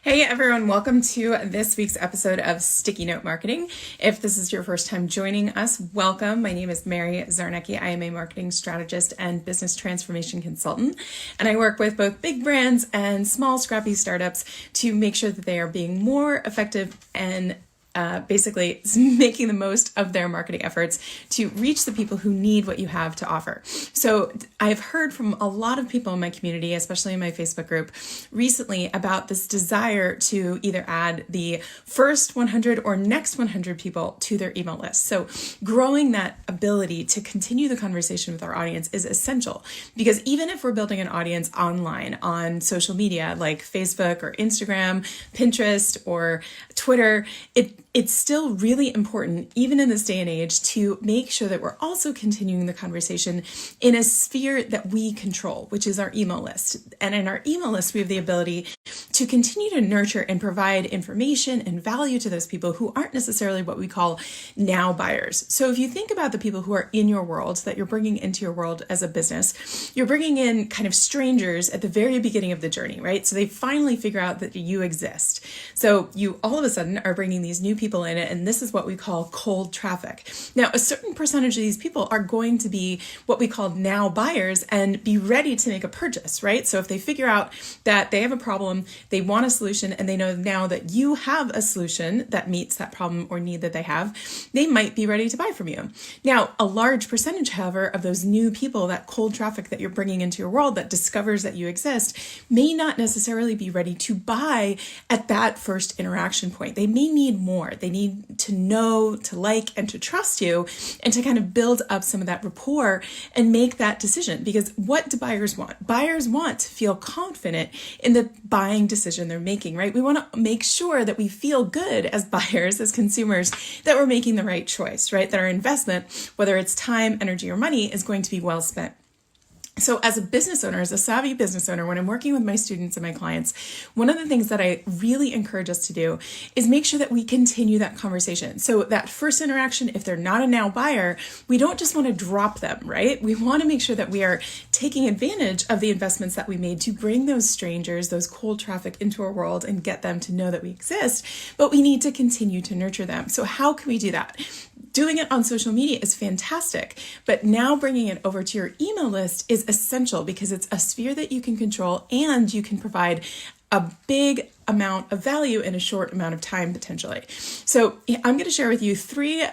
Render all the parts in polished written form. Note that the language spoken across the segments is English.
Hey everyone, welcome to this week's episode of Sticky Note Marketing. If this is your first time joining us, welcome. My name is Mary Czarnecki. I am a marketing strategist and business transformation consultant, and I work with both big brands and small scrappy startups to make sure that they are being more effective and basically making the most of their marketing efforts to reach the people who need what you have to offer. So I've heard from a lot of people in my community, especially in my Facebook group recently, about this desire to either add the first 100 or next 100 people to their email list. So growing that ability to continue the conversation with our audience is essential, because even if we're building an audience online on social media like Facebook or Instagram, Pinterest or Twitter, it's still really important, even in this day and age, to make sure that we're also continuing the conversation in a sphere that we control, which is our email list. And in our email list, we have the ability to continue to nurture and provide information and value to those people who aren't necessarily what we call now buyers. So if you think about the people who are in your world, that you're bringing into your world as a business, you're bringing in kind of strangers at the very beginning of the journey, right? So they finally figure out that you exist. So you all of a sudden are bringing these new people in it, and this is what we call cold traffic. Now, a certain percentage of these people are going to be what we call now buyers and be ready to make a purchase, right? So if they figure out that they have a problem, they want a solution, and they know now that you have a solution that meets that problem or need that they have, they might be ready to buy from you. Now, a large percentage, however, of those new people, that cold traffic that you're bringing into your world that discovers that you exist, may not necessarily be ready to buy at that first interaction point. They may need more. They need to know, to like, and to trust you, and to kind of build up some of that rapport and make that decision. Because what do buyers want? Buyers want to feel confident in the buying decision they're making, right? We want to make sure that we feel good as buyers, as consumers, that we're making the right choice, right? That our investment, whether it's time, energy, or money, is going to be well spent. So as a business owner, as a savvy business owner, when I'm working with my students and my clients, one of the things that I really encourage us to do is make sure that we continue that conversation. So that first interaction, if they're not a now buyer, we don't just want to drop them, right? We want to make sure that we are taking advantage of the investments that we made to bring those strangers, those cold traffic into our world and get them to know that we exist, but we need to continue to nurture them. So how can we do that? Doing it on social media is fantastic, but now bringing it over to your email list is essential, because it's a sphere that you can control and you can provide a big amount of value in a short amount of time, potentially. So I'm going to share with you three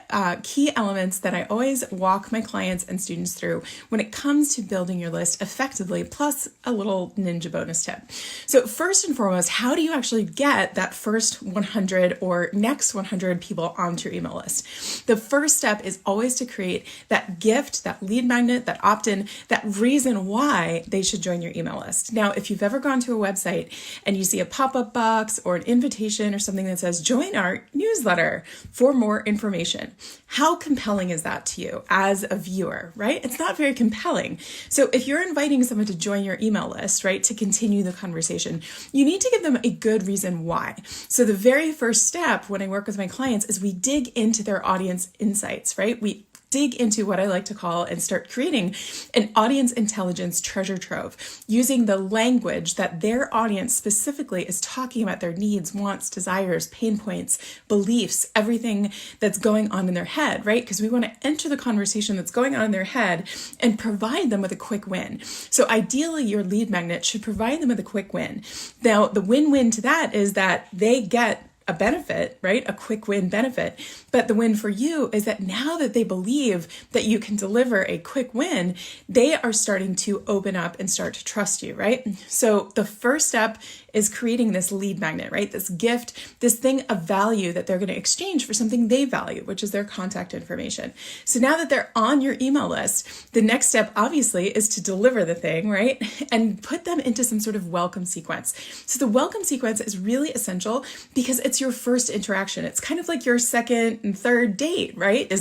key elements that I always walk my clients and students through when it comes to building your list effectively, plus a little ninja bonus tip. So first and foremost, how do you actually get that first 100 or next 100 people onto your email list? The first step is always to create that gift, that lead magnet, that opt-in, that reason why they should join your email list. Now, if you've ever gone to a website and you see a pop-up box or an invitation or something that says, join our newsletter for more information, how compelling is that to you as a viewer, right? It's not very compelling. So if you're inviting someone to join your email list, right, to continue the conversation, you need to give them a good reason why. So the very first step when I work with my clients is we dig into their audience insights, right? We dig into what I like to call and start creating an audience intelligence treasure trove, using the language that their audience specifically is talking about, their needs, wants, desires, pain points, beliefs, everything that's going on in their head, right? Because we want to enter the conversation that's going on in their head and provide them with a quick win. So ideally, your lead magnet should provide them with a quick win. Now, the win-win to that is that they get a benefit, right? A quick win benefit. But the win for you is that now that they believe that you can deliver a quick win, they are starting to open up and start to trust you, right? So the first step is creating this lead magnet, right? This gift, this thing of value that they're going to exchange for something they value, which is their contact information. So now that they're on your email list, the next step obviously is to deliver the thing, right? And put them into some sort of welcome sequence. So the welcome sequence is really essential because it's it's your first interaction. It's kind of like your second and third date, right?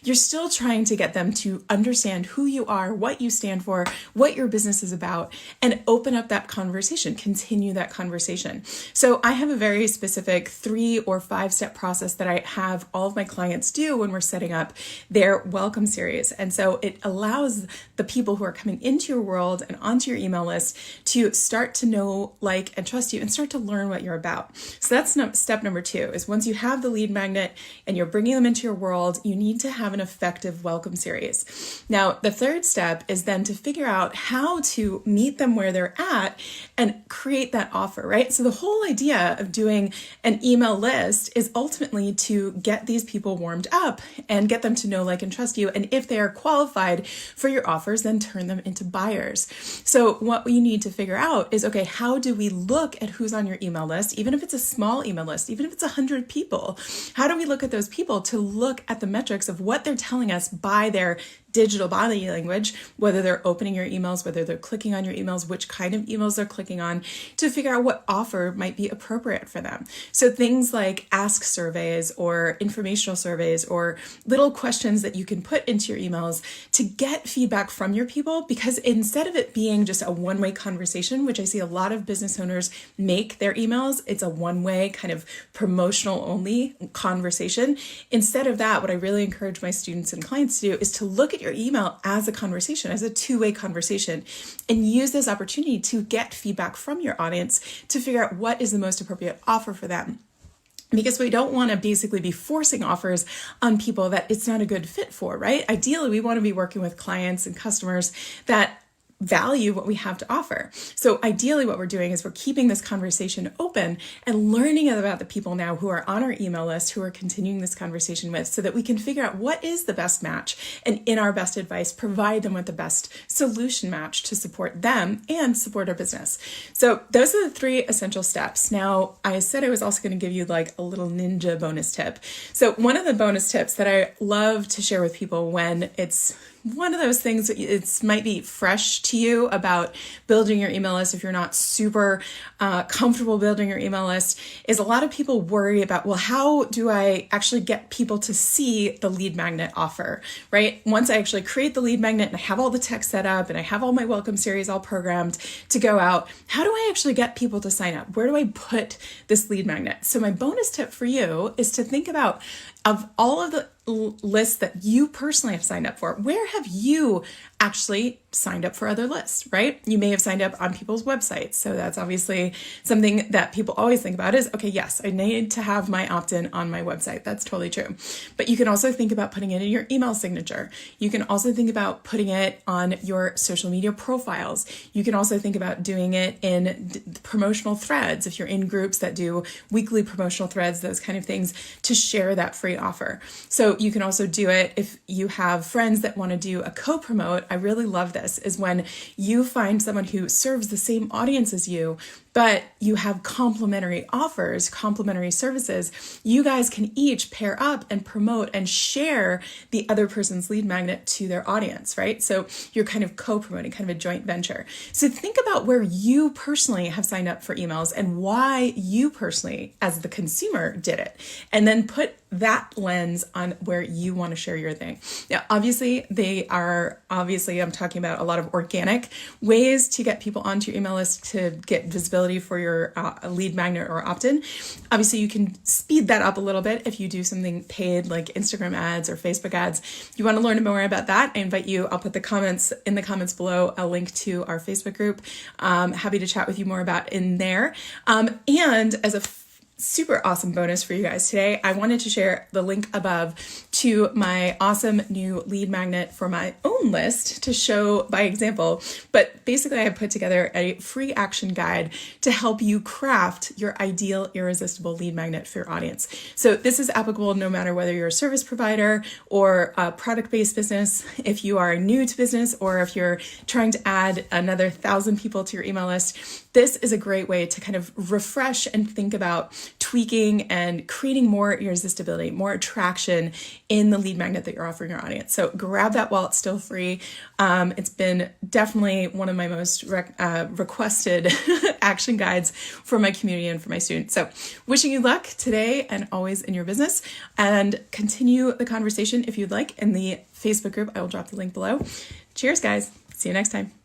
You're still trying to get them to understand who you are, what you stand for, what your business is about, and open up that conversation, continue that conversation. So I have a very specific 3 or 5 step process that I have all of my clients do when we're setting up their welcome series. And so it allows the people who are coming into your world and onto your email list to start to know, like, and trust you and start to learn what you're about. So that's step number 2, is once you have the lead magnet and you're bringing them into your world, you need to have an effective welcome series. Now, the third step is then to figure out how to meet them where they're at and create that offer, right? So the whole idea of doing an email list is ultimately to get these people warmed up and get them to know, like, and trust you. And if they are qualified for your offers, then turn them into buyers. So what we need to figure out is, okay, how do we look at who's on your email list, even if it's a small email list, even if it's 100 people? How do we look at those people to look at the metrics of what they're telling us by their digital body language, whether they're opening your emails, whether they're clicking on your emails, which kind of emails they're clicking on, to figure out what offer might be appropriate for them. So things like ask surveys or informational surveys or little questions that you can put into your emails to get feedback from your people, because instead of it being just a one-way conversation, which I see a lot of business owners make their emails, it's a one-way kind of promotional only conversation. Instead of that, what I really encourage my students and clients to do is to look at your email as a conversation, as a two-way conversation, and use this opportunity to get feedback from your audience to figure out what is the most appropriate offer for them. Because we don't want to basically be forcing offers on people that it's not a good fit for, right? Ideally, we want to be working with clients and customers that value what we have to offer. So ideally what we're doing is we're keeping this conversation open and learning about the people now who are on our email list, who are continuing this conversation with, so that we can figure out what is the best match, and in our best advice, provide them with the best solution match to support them and support our business. So those are the 3 essential steps. Now, I said I was also going to give you like a little ninja bonus tip. So one of the bonus tips that I love to share with people when it's one of those things, it might be fresh to you about building your email list if you're not super comfortable building your email list, is a lot of people worry about, well, how do I actually get people to see the lead magnet offer, right? Once I actually create the lead magnet and I have all the text set up and I have all my welcome series all programmed to go out, how do I actually get people to sign up? Where do I put this lead magnet? So my bonus tip for you is to think about, of all of the lists that you personally have signed up for, where have you actually signed up for other lists, right? You may have signed up on people's websites. So that's obviously something that people always think about is, okay, yes, I need to have my opt-in on my website. That's totally true. But you can also think about putting it in your email signature. You can also think about putting it on your social media profiles. You can also think about doing it in promotional threads. If you're in groups that do weekly promotional threads, those kind of things, to share that free offer. So you can also do it if you have friends that want to do a co-promote. I really love this, is when you find someone who serves the same audience as you, but you have complementary offers, complementary services. You guys can each pair up and promote and share the other person's lead magnet to their audience, right? So you're kind of co-promoting, kind of a joint venture. So think about where you personally have signed up for emails and why you personally, as the consumer, did it. And then put that lens on where you want to share your thing. Now, obviously, I'm talking about a lot of organic ways to get people onto your email list to get visibility for your lead magnet or opt-in. Obviously, you can speed that up a little bit if you do something paid like Instagram ads or Facebook ads. If you want to learn more about that, I invite you. I'll put in the comments below a link to our Facebook group. Happy to chat with you more about in there. And as a super awesome bonus for you guys today, I wanted to share the link above to my awesome new lead magnet for my own list to show by example. But basically, I put together a free action guide to help you craft your ideal irresistible lead magnet for your audience. So this is applicable no matter whether you're a service provider or a product-based business, if you are new to business, or if you're trying to add another 1,000 people to your email list. This is a great way to kind of refresh and think about tweaking and creating more irresistibility, more attraction in the lead magnet that you're offering your audience. So grab that while it's still free. It's been definitely one of my most requested action guides for my community and for my students. So wishing you luck today and always in your business, and continue the conversation if you'd like in the Facebook group. I will drop the link below. Cheers, guys. See you next time.